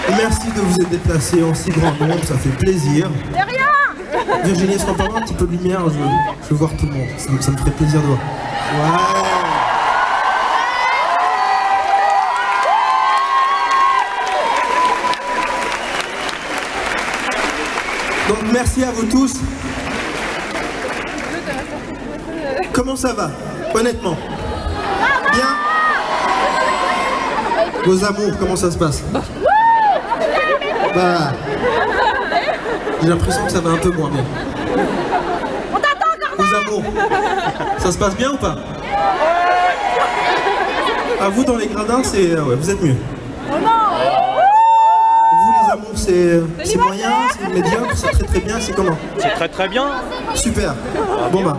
Merci de vous être déplacés en si grand nombre, ça fait plaisir. De rien. Virginie, est-ce qu'on peut avoir un petit peu de lumière? Je veux voir tout le monde, ça me ferait plaisir de voir. Ouais. Donc merci à vous tous. Comment ça va, honnêtement? Bien? Vos amours, comment ça se passe? Bah, j'ai l'impression que ça va un peu moins bien. On t'attend, Vos amours, ça se passe bien ou pas? À vous dans les gradins, c'est... ouais, vous êtes mieux. Oh non. Vous les amours, c'est moyen, c'est médiocre, c'est très très bien, c'est comment? C'est très très bien. Super. Bon bah,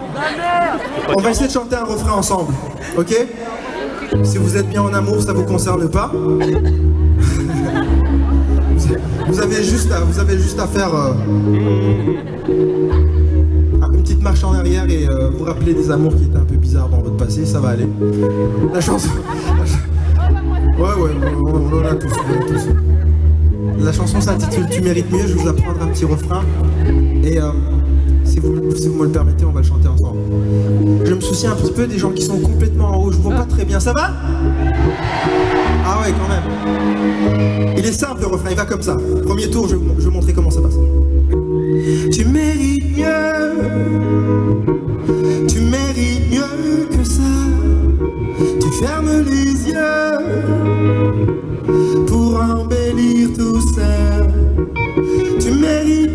on va essayer de chanter un refrain ensemble, ok? Si vous êtes bien en amour, ça vous concerne pas. Vous avez juste à faire une petite marche en arrière et vous rappeler des amours qui étaient un peu bizarres dans votre passé, ça va aller. La chanson... Ouais, on en a tous, La chanson s'intitule Tu mérites mieux, je vais vous apprendre un petit refrain. Et si vous me le permettez, on va le chanter ensemble. Je me soucie un petit peu des gens qui sont complètement en haut, je vois pas très bien, ça va? Ah ouais, quand même. Il est simple le refrain, il va comme ça. Premier tour, je vais montrer comment ça passe. Tu mérites mieux que ça. Tu fermes les yeux pour embellir tout ça. Tu mérites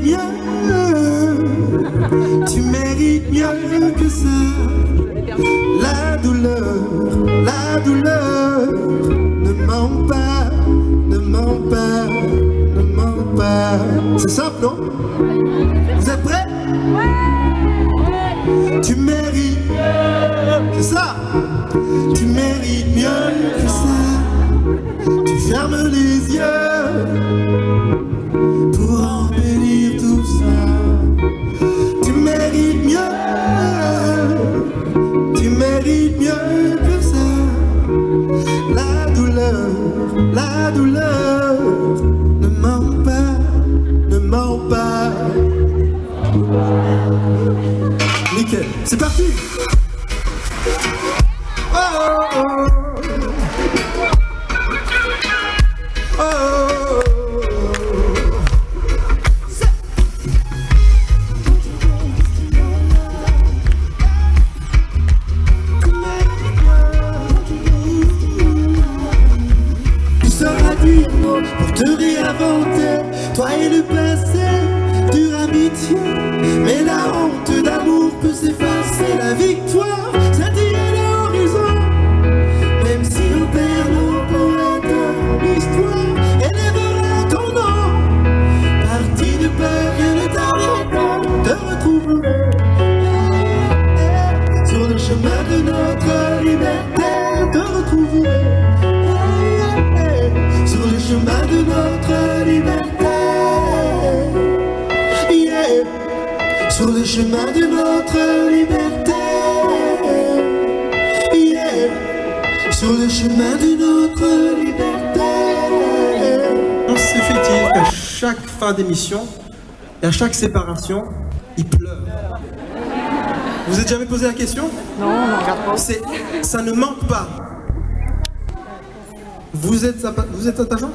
mieux que ça. La douleur ne ment pas. C'est simple, non? Vous êtes prêts? Tu mérites, c'est ça. Tu mérites mieux que ça. Tu fermes les yeux pour embellir tout ça. Tu mérites mieux que ça. La douleur ne ment pas. Nickel, c'est parti. Tu seras dur pour te réinventer, toi et le passé, dure amitié. Mais la honte d'amour peut s'effacer, la victoire scintille à l'horizon. Même si on perd nos poètes, l'histoire élèvera ton nom. Parti de peur, rien ne t'arrêtera, te retrouverai sur le chemin de notre liberté, te retrouverai sur le chemin de notre liberté. Sur le chemin de notre liberté, sur le chemin de notre liberté. C'est fait-il qu'à chaque fin d'émission et à chaque séparation, il pleure. Vous vous êtes jamais posé la question? Non, on ne regarde pas. Ça ne manque pas. Vous êtes attachante?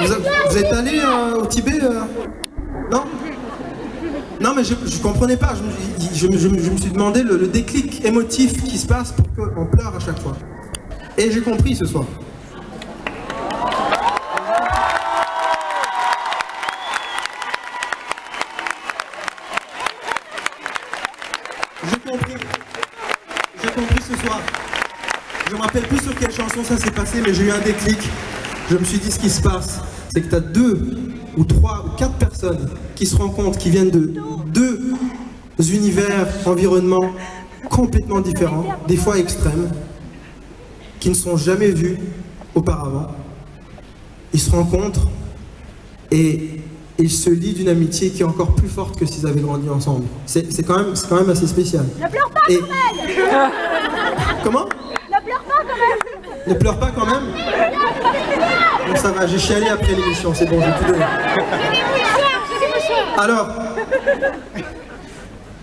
Vous êtes allé au Tibet? Non? Non, mais je comprenais pas. Je me suis demandé le déclic émotif qui se passe pour qu'on pleure à chaque fois. Et j'ai compris ce soir. J'ai compris ce soir. Je me rappelle plus sur quelle chanson ça s'est passé, mais j'ai eu un déclic. Je me suis dit, ce qui se passe, c'est que tu as 2 ou 3 ou 4 personnes qui se rencontrent, qui viennent de 2 univers, environnements complètement différents, des fois extrêmes, qui ne sont jamais vus auparavant. Ils se rencontrent et ils se lient d'une amitié qui est encore plus forte que s'ils avaient grandi ensemble. C'est quand même assez spécial. Ne pleure pas, quand même. Comment? Ne pleure pas, quand même. Ne pleure pas quand même. Bon, ça va, j'ai chialé après l'émission, c'est bon, j'ai tout donné. Alors,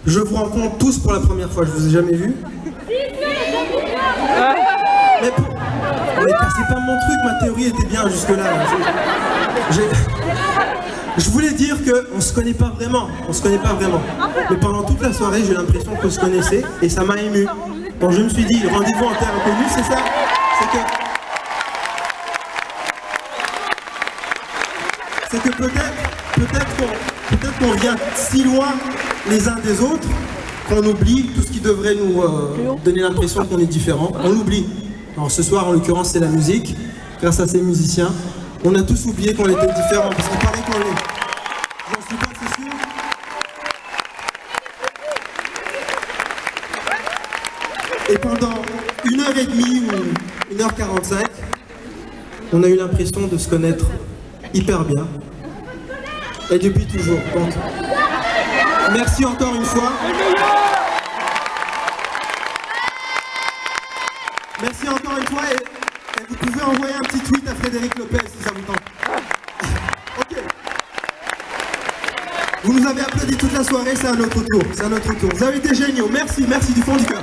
je vous rencontre tous pour la première fois, je vous ai jamais vu. Mais c'est pas mon truc, ma théorie était bien jusque-là. Je voulais dire qu'on se connaît pas vraiment, Mais pendant toute la soirée, j'ai l'impression qu'on se connaissait et ça m'a ému. Donc je me suis dit, rendez-vous en terre inconnue, c'est ça. C'est que peut-être qu'on vient si loin les uns des autres qu'on oublie tout ce qui devrait nous donner l'impression qu'on est différent. On l'oublie. Alors ce soir, en l'occurrence, c'est la musique. Grâce à ces musiciens, on a tous oublié qu'on était différents parce qu'il paraît qu'on l'est. J'en suis pas si sûr. Et pendant 1h30 ou 1h45, on a eu l'impression de se connaître hyper bien. Et depuis toujours. Donc, merci encore une fois. Merci encore une fois et vous pouvez envoyer un petit tweet à Frédéric Lopez si ça vous tente. Ok. Vous nous avez applaudi toute la soirée, c'est à notre tour. Vous avez été géniaux. Merci du fond du cœur.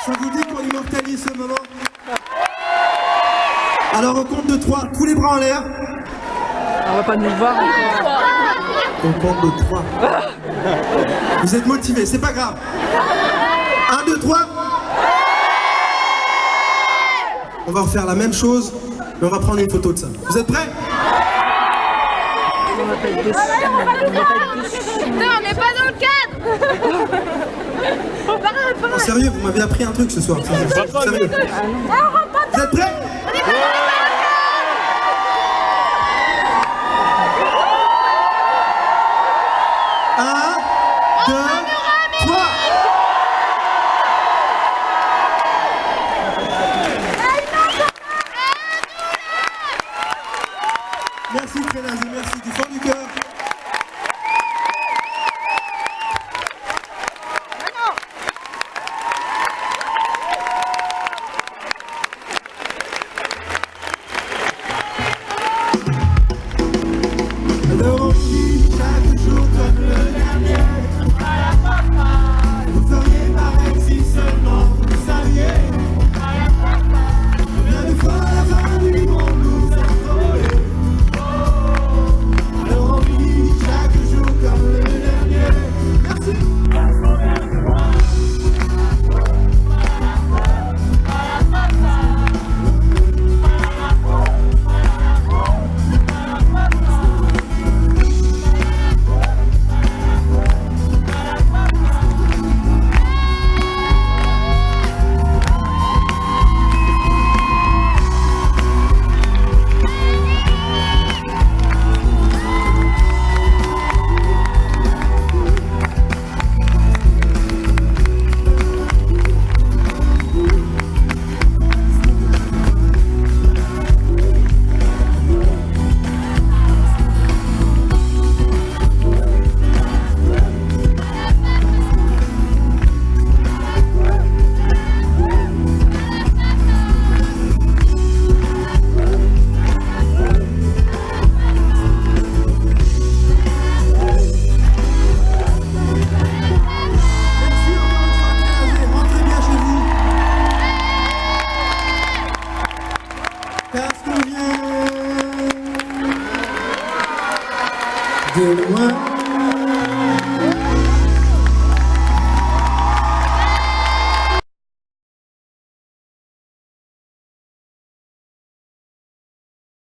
Ça vous dit qu'on immortalise ce moment? Alors au compte de 3, tous les bras en l'air. On va pas nous voir. Au compte de 3. Vous êtes motivés, c'est pas grave. 1, 2, 3. On va refaire la même chose, mais on va prendre une photo de ça. Vous êtes prêts? Putain, on n'est pas dans le cadre. En sérieux, vous m'avez appris un truc ce soir. Sérieux. Vous êtes prêts? 1, 2, 3. Merci Prénazi, merci du fond du cœur. Alors on vit chaque jour comme le dernier. Vous feriez pareil si seulement vous saviez. Combien de fois à la fin du monde nous a volé. Alors on vit chaque jour comme le dernier. Merci. Parce qu'on vient de loin.